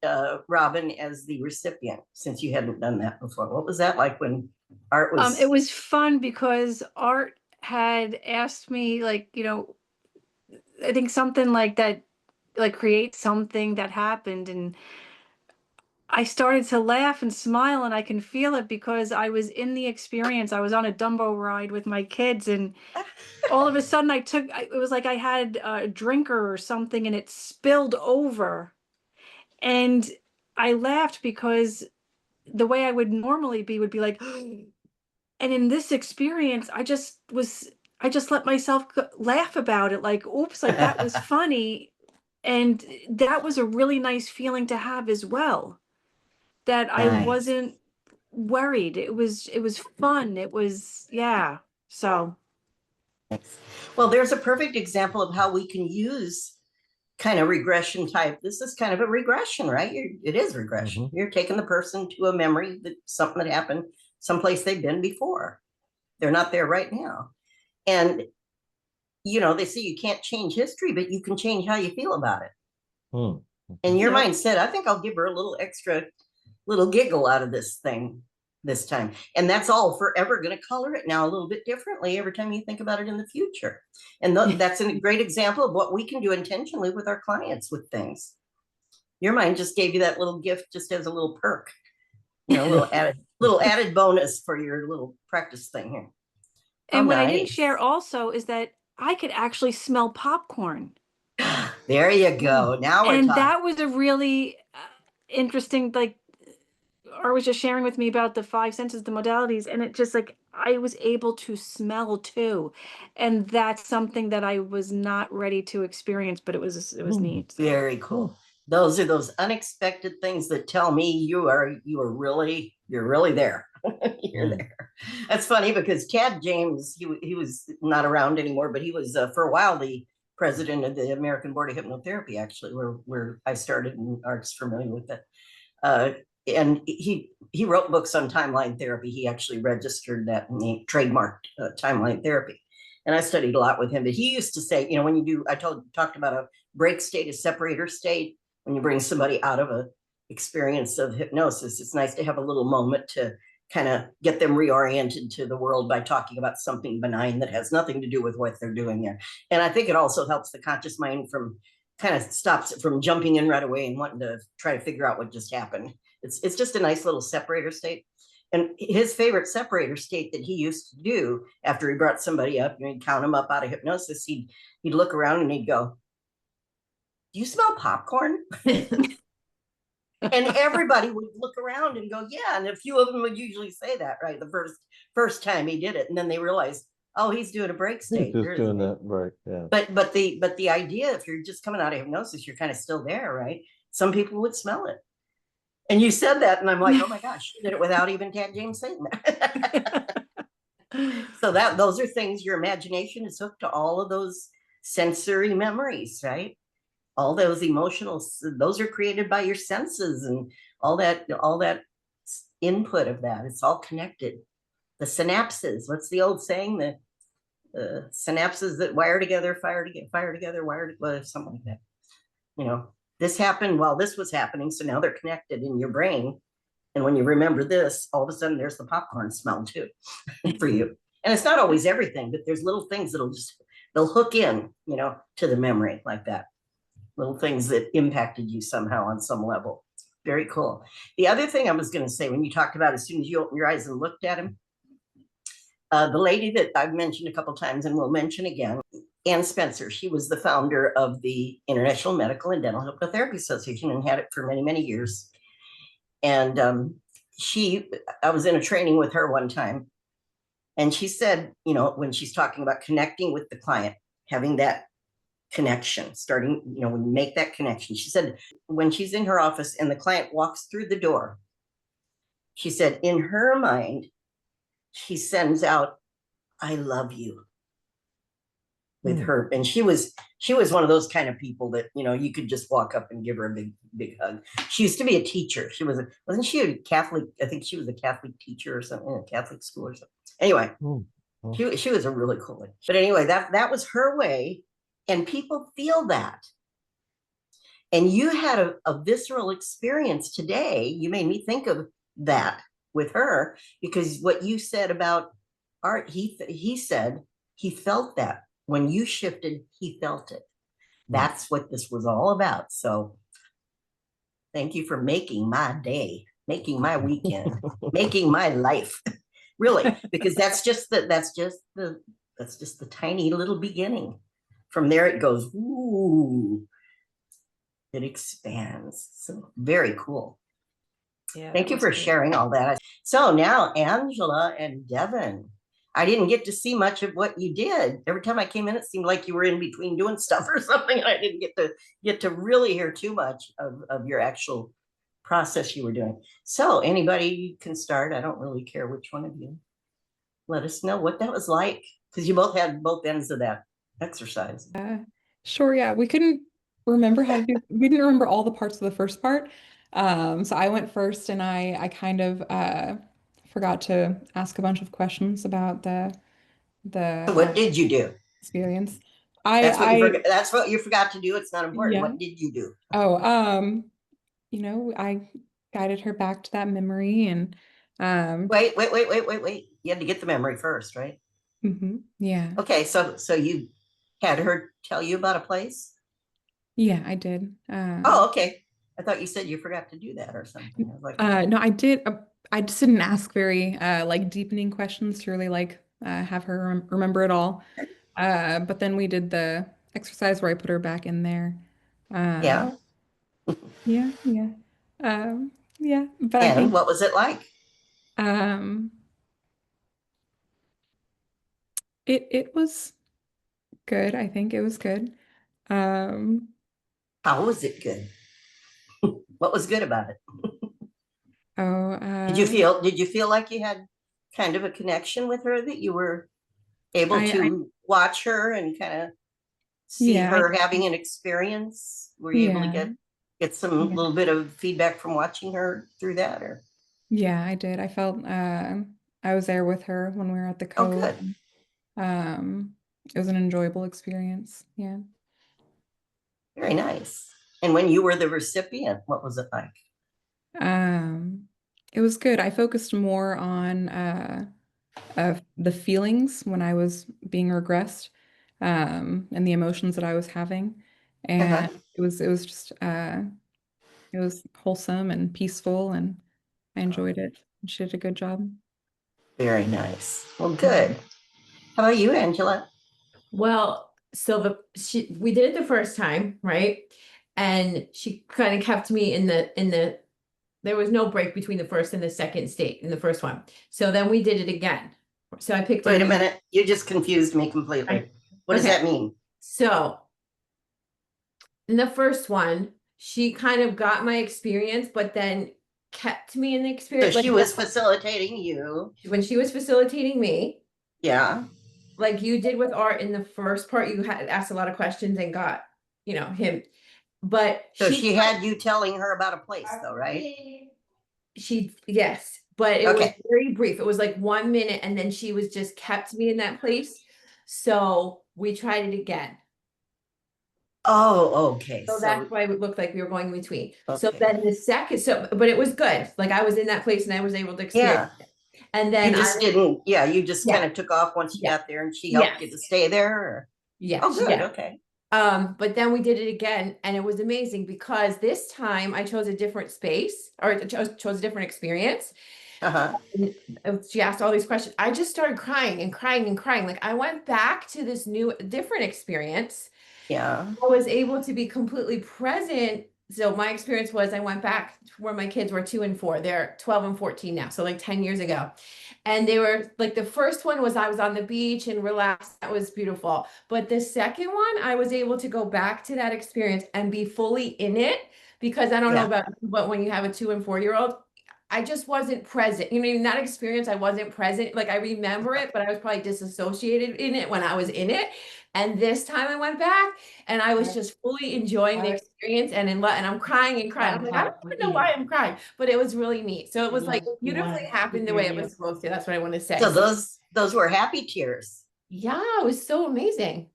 Robin, as the recipient, since you hadn't done that before? What was that like when Art was? It was fun because Art had asked me, like, you know, I think something like that, like create something that happened. And I started to laugh and smile, and I can feel it because I was in the experience. I was on a Dumbo ride with my kids, and all of a sudden it was like I had a drinker or something and it spilled over. And I laughed because the way I would normally be would be like, and in this experience, I just let myself laugh about it. Like, oops, like that was funny. And that was a really nice feeling to have as well, that I wasn't worried. It was fun. It was, yeah. So. Well, there's a perfect example of how we can use kind of regression type. This is kind of a regression, right? It is regression. You're taking the person to a memory, that something that happened someplace they've been before. They're not there right now. And, you know, they say you can't change history, but you can change how you feel about it. And your mind said, I think I'll give her a little extra little giggle out of this thing this time. And that's all forever going to color it now a little bit differently every time you think about it in the future. And that's a great example of what we can do intentionally with our clients with things. Your mind just gave you that little gift just as a little perk, you know, a little added bonus for your little practice thing here. And what I didn't share also is that I could actually smell popcorn. There you go. Now we're talking. That was a really interesting, like, Art was just sharing with me about the 5 senses, the modalities, and it just like I was able to smell too. And that's something that I was not ready to experience, but it was neat. Very cool. Those are those unexpected things that tell me you're really there. You're there. That's funny because Tad James, he was not around anymore, but he was for a while the president of the American Board of Hypnotherapy, actually, where I started, and Art's familiar with it. And he wrote books on timeline therapy. He actually registered that and he trademarked timeline therapy. And I studied a lot with him. But he used to say, you know, when you do, talked about a break state, a separator state, when you bring somebody out of a experience of hypnosis, it's nice to have a little moment to kind of get them reoriented to the world by talking about something benign that has nothing to do with what they're doing there. And I think it also helps the conscious mind from kind of stops it from jumping in right away and wanting to try to figure out what just happened. It's just a nice little separator state. And his favorite separator state that he used to do after he brought somebody up, and he'd count them up out of hypnosis, he'd look around and he'd go, do you smell popcorn? And everybody would look around and go, yeah. And a few of them would usually say that, right? The first time he did it. And then they realized, oh, he's doing a break He's state. just doing that break, yeah. But the idea, if you're just coming out of hypnosis, you're kind of still there, right? Some people would smell it. And you said that, and I'm like, oh my gosh, she did it without even Cat James saying that. So those are things, your imagination is hooked to all of those sensory memories, right? All those emotional, those are created by your senses and all that input of that. It's all connected. The synapses, what's the old saying? The synapses that wire together, fire together, wire together, something like that. You know, this happened while this was happening, so now they're connected in your brain. And when you remember this, all of a sudden there's the popcorn smell too for you. And it's not always everything, but there's little things they'll hook in, you know, to the memory like that. Little things that impacted you somehow on some level. Very cool. The other thing I was going to say, when you talked about as soon as you opened your eyes and looked at him, the lady that I've mentioned a couple of times and will mention again, Ann Spencer, she was the founder of the International Medical and Dental Hypnotherapy Association and had it for many, many years. And I was in a training with her one time, and she said, you know, when she's talking about connecting with the client, having that connection, starting, you know, when you make that connection, she said, when she's in her office and the client walks through the door, she said, in her mind, she sends out, I love you with her. And she was one of those kind of people that, you know, you could just walk up and give her a big hug. She used to be a teacher. Wasn't she a Catholic? I think she was a Catholic teacher or something in a Catholic school or something. Anyway, she was a really cool one. But anyway, that was her way. And people feel that. And you had a visceral experience today. You made me think of that with her, because what you said about art, he said he felt that. When you shifted, he felt it. That's what this was all about. So thank you for making my day, making my weekend, making my life. Really, because that's just the tiny little beginning. From there it goes, ooh, it expands. So very cool. Yeah. Thank you for sharing all that. So now Angela and Devin, I didn't get to see much of what you did. Every time I came in, it seemed like you were in between doing stuff or something. And I didn't get to really hear too much of your actual process you were doing. So anybody can start. I don't really care which one of you. Let us know what that was like, because you both had both ends of that exercise. Sure, yeah. We didn't remember all the parts of the first part. So I went first and I kind of forgot to ask a bunch of questions about the What did you do? experience. That's what you forgot to do. It's not important. Yeah. What did you do? Oh, you know, I guided her back to that memory and Wait. You had to get the memory first, right? yeah. Okay, so you had her tell you about a place? Yeah, I did. Oh, okay. I thought you said you forgot to do that or something. I was like, No, I did. I just didn't ask very like deepening questions to really like have her remember it all. But then we did the exercise where I put her back in there. yeah. Yeah, yeah. Yeah, but I And think what was it like? um it was good. I think it was good. Um How was it good? What was good about it? oh Did you feel like you had kind of a connection with her, that you were able I to watch her and kind of see yeah, her having an experience? Were you able to yeah. get some Yeah. little bit of feedback from watching her through that? Or Yeah, I did. I felt I was there with her when we were at the oh, cove. good. It was an enjoyable experience. Yeah. Very nice. And when you were the recipient, what was it like? It was good. I focused more on the feelings when I was being regressed, and the emotions that I was having. And it was just it was wholesome and peaceful, and I enjoyed it. She did a good job. Very nice. Well, good. How about you, Angela? Well, so we did it the first time, right? And she kind of kept me in the there was no break between the first and the second state in the first one. So then we did it again. So I picked Wait a new- minute, you just confused me completely. What does Okay. that mean? So in the first one, she kind of got my experience, but then kept me in the So experience. she was facilitating you. When she was facilitating me, Yeah. like you did with Art in the first part, you had asked a lot of questions and got, him. But So she had you telling her about a place though, right? Yes, but it was Okay. very brief. It was like 1 minute, and then she was just kept me in that place. So we tried it again. Oh, okay. So that's why it looked like we were going in between. So Okay. then the second, but it was good. Like I was in that place and I was able to experience it. And then You just didn't, you just Yeah. kind of took off once you Yeah. got there and she helped you Yes. to stay there? Or? Yes, Oh, good. yeah. Okay. But then we did it again and it was amazing because this time I chose a different space or chose a different experience. Uh-huh. And she asked all these questions. I just started crying and crying and crying. Like I went back to this different experience. Yeah. I was able to be completely present. So my experience was I went back to where my kids were 2 and 4. They're 12 and 14 now. So like 10 years ago. And they were like, the first one was I was on the beach and relaxed. That was beautiful. But the second one, I was able to go back to that experience and be fully in it because I don't know about, but when you have a 2 and 4-year-old, I just wasn't present. In that experience, I wasn't present. Like I remember it, but I was probably disassociated in it when I was in it. And this time I went back and I was just fully enjoying the experience and and I'm crying and crying. I'm like, I don't even know why I'm crying, but it was really neat. So it was like beautifully happened the way it was supposed to. That's what I want to say. So those were happy tears. Yeah, it was so amazing.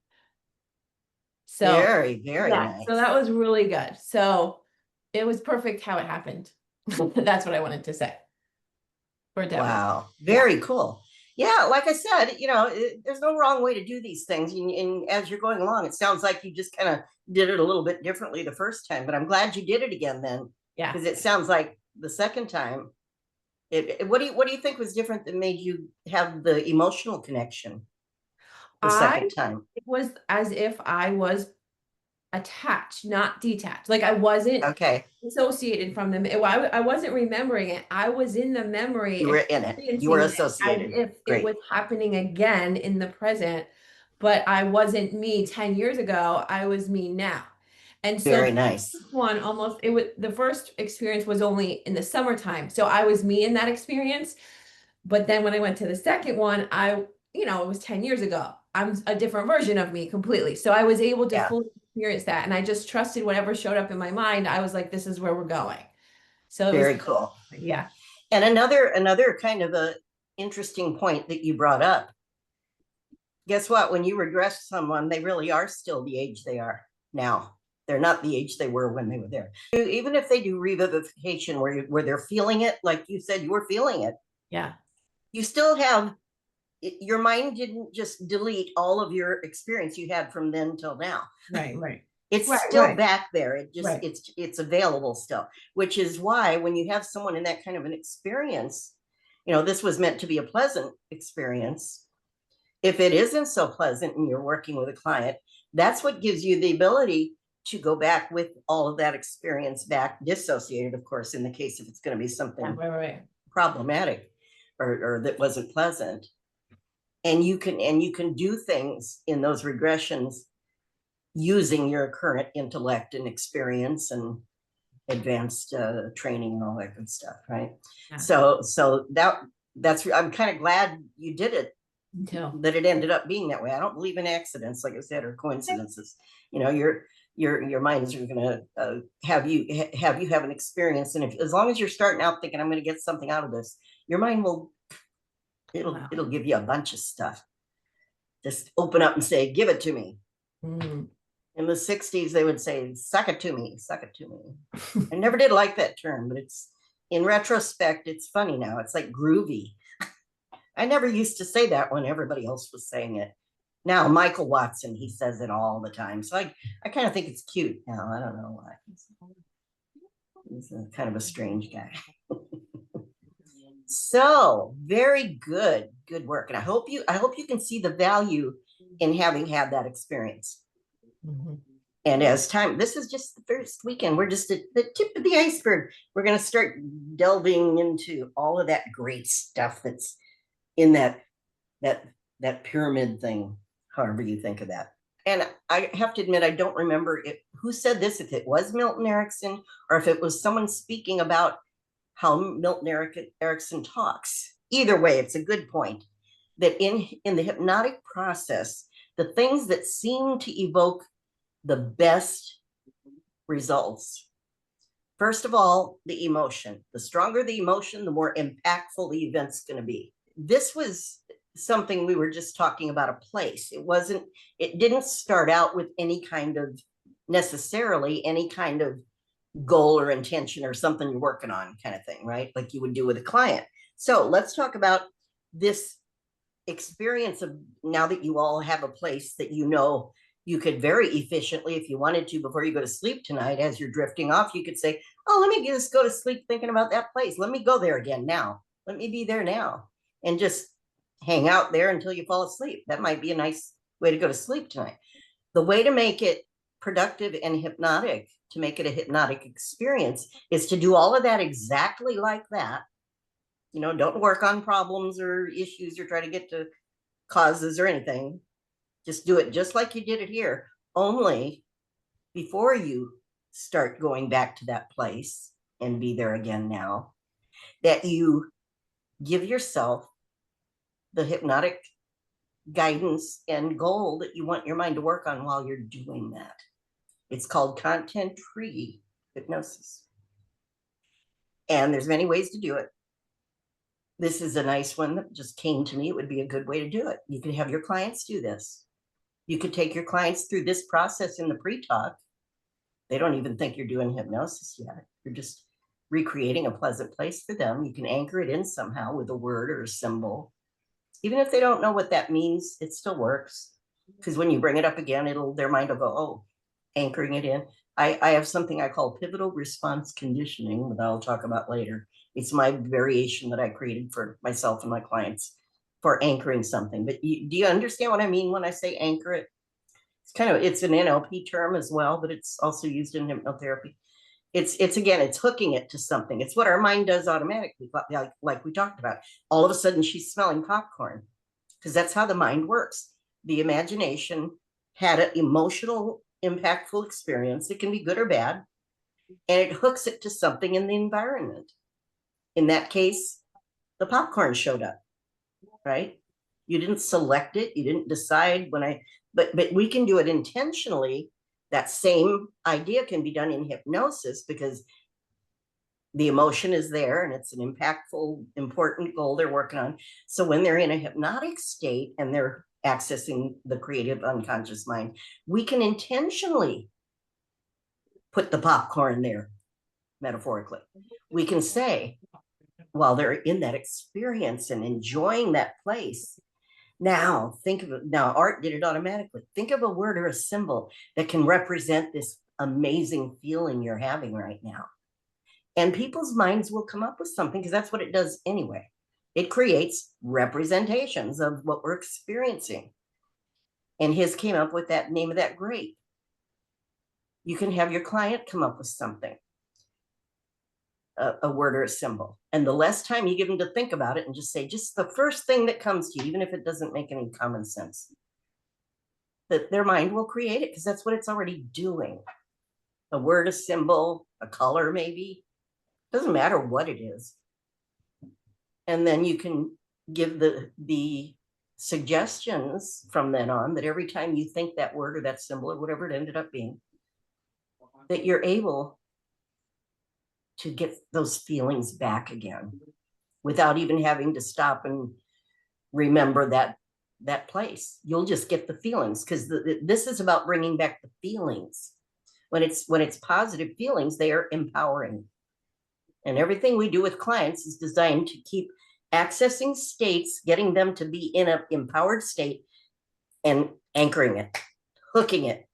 So Very, very nice. So that was really good. So it was perfect how it happened. That's what I wanted to say. Wow. Very cool. Yeah, like I said, there's no wrong way to do these things. And as you're going along, it sounds like you just kind of did it a little bit differently the first time, but I'm glad you did it again then. Yeah. Because it sounds like the second time, what do you think was different that made you have the emotional connection the second time? It was as if I was attached, not detached. Like I wasn't associated from them. I wasn't remembering it. I was in the memory. You were in it. You were associated. As if it was happening again in the present, but I wasn't me 10 years ago. I was me now. And so very nice. The first experience was only in the summertime. So I was me in that experience. But then when I went to the second one, it was 10 years ago. I'm a different version of me completely. So I was able to fully experience that. And I just trusted whatever showed up in my mind. I was like, this is where we're going. So very cool. Yeah. And another kind of a interesting point that you brought up. Guess what? When you regress someone, they really are still the age they are now. They're not the age they were when they were there. Even if they do revivification where they're feeling it, like you said, you were feeling it. Yeah. You still have, your mind didn't just delete all of your experience you had from then till now. Right. It's still back there. It just, it's available still, which is why when you have someone in that kind of an experience, this was meant to be a pleasant experience. If it isn't so pleasant and you're working with a client, that's what gives you the ability to go back with all of that experience back, dissociated, of course, in the case if it's going to be something problematic or that wasn't pleasant. And you can do things in those regressions using your current intellect and experience and advanced training and all that good stuff, right? Yeah. So that's I'm kind of glad you did it. That it ended up being that way. I don't believe in accidents, like I said, or coincidences. Your minds are going to have you have an experience, and as long as you're starting out thinking I'm going to get something out of this, your mind will it'll give you a bunch of stuff. Just open up and say, give it to me. Mm-hmm. In the 60s, they would say, suck it to me, suck it to me. I never did like that term, but it's in retrospect, it's funny now. It's like groovy. I never used to say that when everybody else was saying it. Now, Michael Watson, he says it all the time. So I kind of think it's cute now. I don't know why. He's kind of a strange guy. So very good work. And I hope you can see the value in having had that experience. Mm-hmm. And as time, this is just the first weekend. We're just at the tip of the iceberg. We're going to start delving into all of that great stuff that's in that pyramid thing, however you think of that. And I have to admit, I don't remember who said this, if it was Milton Erickson or if it was someone speaking about how Milton Erickson talks. Either way, it's a good point that in the hypnotic process, the things that seem to evoke the best results. First of all, the emotion. The stronger the emotion, the more impactful the event's going to be. This was something we were just talking about, a place. It didn't start out with any kind of goal or intention or something you're working on kind of thing, right? Like you would do with a client. So let's talk about this experience of, now that you all have a place that you know you could very efficiently, if you wanted to, before you go to sleep tonight, as you're drifting off, you could say, oh, let me just go to sleep thinking about that place. Let me go there again now. Let me be there now. And just hang out there until you fall asleep. That might be a nice way to go to sleep tonight. The way to make it productive and hypnotic, to make it a hypnotic experience, is to do all of that exactly like that. You know, don't work on problems or issues or try to get to causes or anything. Just do it just like you did it here, only before you start going back to that place and be there again now, that you give yourself the hypnotic guidance and goal that you want your mind to work on while you're doing that. It's called content-free hypnosis. And there's many ways to do it. This is a nice one that just came to me. It would be a good way to do it. You could have your clients do this. You could take your clients through this process in the pre-talk. They don't even think you're doing hypnosis yet. You're just recreating a pleasant place for them. You can anchor it in somehow with a word or a symbol. Even if they don't know what that means, it still works. Because when you bring it up again, their mind will go, oh, anchoring it in. I have something I call pivotal response conditioning that I'll talk about later. It's my variation that I created for myself and my clients for anchoring something. But do you understand what I mean when I say anchor it? It's an NLP term as well, but it's also used in hypnotherapy. It's hooking it to something. It's what our mind does automatically, like we talked about. All of a sudden she's smelling popcorn, because that's how the mind works. The imagination had an emotional, impactful experience. It can be good or bad, and it hooks it to something in the environment. In that case, the popcorn showed up, right? You didn't select it. You didn't decide but we can do it intentionally. That same idea can be done in hypnosis, because the emotion is there and it's an impactful, important goal they're working on. So when they're in a hypnotic state and they're accessing the creative unconscious mind, we can intentionally put the popcorn there, metaphorically. We can say, while they're in that experience and enjoying that place, now Art did it automatically. Think of a word or a symbol that can represent this amazing feeling you're having right now. And people's minds will come up with something, because that's what it does anyway. It creates representations of what we're experiencing. And his came up with that name of that grape. You can have your client come up with something, a word or a symbol. And the less time you give them to think about it and just say, just the first thing that comes to you, even if it doesn't make any common sense, that their mind will create it, because that's what it's already doing. A word, a symbol, a color, maybe. Doesn't matter what it is. And then you can give the suggestions from then on, that every time you think that word or that symbol or whatever it ended up being, that you're able to get those feelings back again without even having to stop and remember that place. You'll just get the feelings, because this is about bringing back the feelings. When it's positive feelings, they are empowering. And everything we do with clients is designed to keep accessing states, getting them to be in an empowered state and anchoring it, hooking it.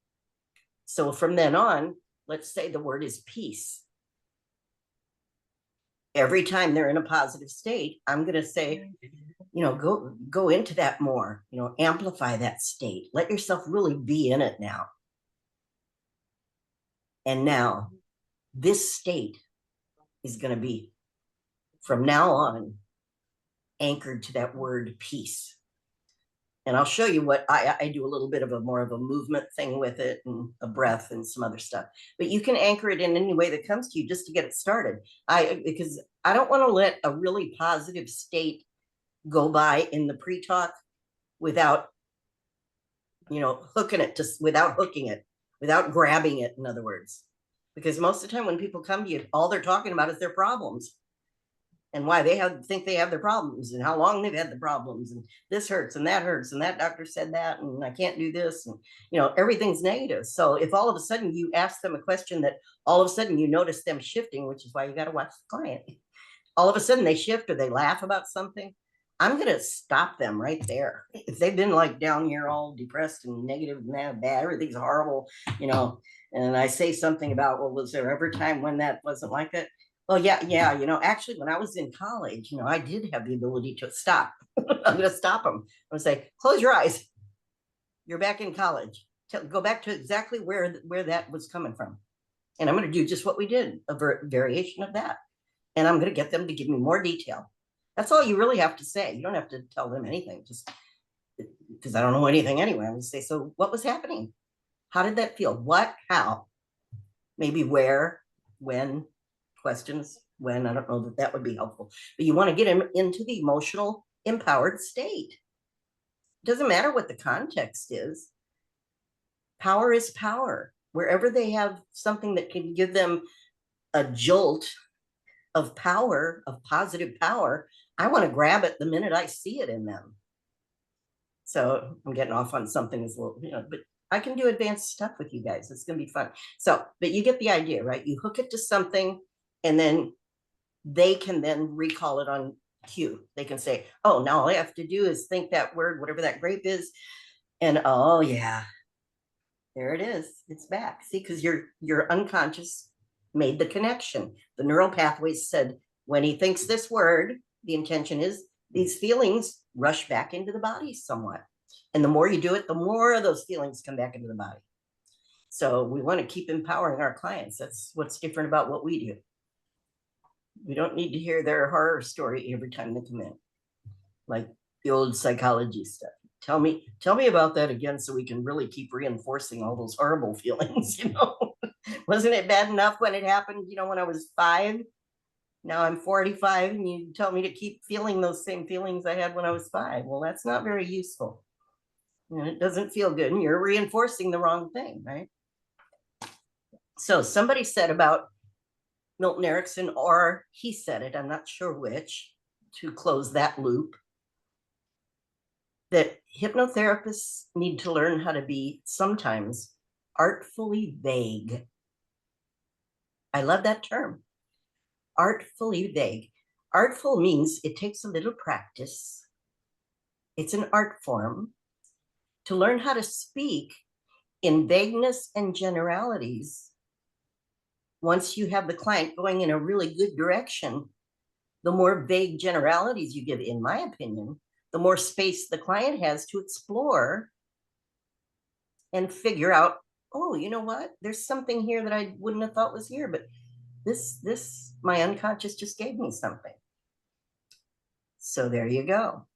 So from then on, let's say the word is peace. Every time they're in a positive state, I'm going to say, go into that more, amplify that state. Let yourself really be in it now. And now this state is going to be from now on anchored to that word peace. And I'll show you what I do, a little bit of a more of a movement thing with it, and a breath and some other stuff. But you can anchor it in any way that comes to you just to get it started. Because I don't want to let a really positive state go by in the pre-talk without, hooking it, just without hooking it, without grabbing it, in other words. Because most of the time when people come to you, all they're talking about is their problems and why they think they have their problems and how long they've had the problems, and this hurts and that doctor said that, and I can't do this, and everything's negative. So if all of a sudden you ask them a question that all of a sudden you notice them shifting, which is why you got to watch the client, all of a sudden they shift or they laugh about something, I'm going to stop them right there. If they've been like down here all depressed and negative and bad, everything's horrible, and I say something about, well, was there ever a time when that wasn't like that? Well, yeah. Actually, when I was in college, I did have the ability to stop. I'm going to stop them. I'm going to say, close your eyes. You're back in college. Go back to exactly where that was coming from. And I'm going to do just what we did, a variation of that. And I'm going to get them to give me more detail. That's all you really have to say. You don't have to tell them anything, just because I don't know anything anyway. I'm going to say, so what was happening? How did that feel? What, how? Maybe where, when, questions, when. I don't know that would be helpful. But you want to get them into the emotional empowered state. It doesn't matter what the context is. Power is power. Wherever they have something that can give them a jolt of power, of positive power, I want to grab it the minute I see it in them. So I'm getting off on something as a little, but I can do advanced stuff with you guys. It's going to be fun. So, but you get the idea, right? You hook it to something, and then they can then recall it on cue. They can say, oh, now all I have to do is think that word, whatever that grape is. And oh yeah, there it is. It's back. See, because your unconscious made the connection. The neural pathways said, when he thinks this word, the intention is these feelings rush back into the body somewhat. And the more you do it, the more of those feelings come back into the body. So we want to keep empowering our clients. That's what's different about what we do. We don't need to hear their horror story every time they come in, like the old psychology stuff. Tell me about that again, so we can really keep reinforcing all those horrible feelings. Wasn't it bad enough when it happened, when I was 5? Now I'm 45, and you tell me to keep feeling those same feelings I had when I was 5. Well, that's not very useful. And it doesn't feel good, and you're reinforcing the wrong thing, right? So somebody said about Milton Erickson, or he said it, I'm not sure which, to close that loop, that hypnotherapists need to learn how to be sometimes artfully vague. I love that term, artfully vague. Artful means it takes a little practice. It's an art form to learn how to speak in vagueness and generalities. Once you have the client going in a really good direction, the more vague generalities you give, in my opinion, the more space the client has to explore and figure out, oh, you know what? There's something here that I wouldn't have thought was here, but this, my unconscious just gave me something. So there you go.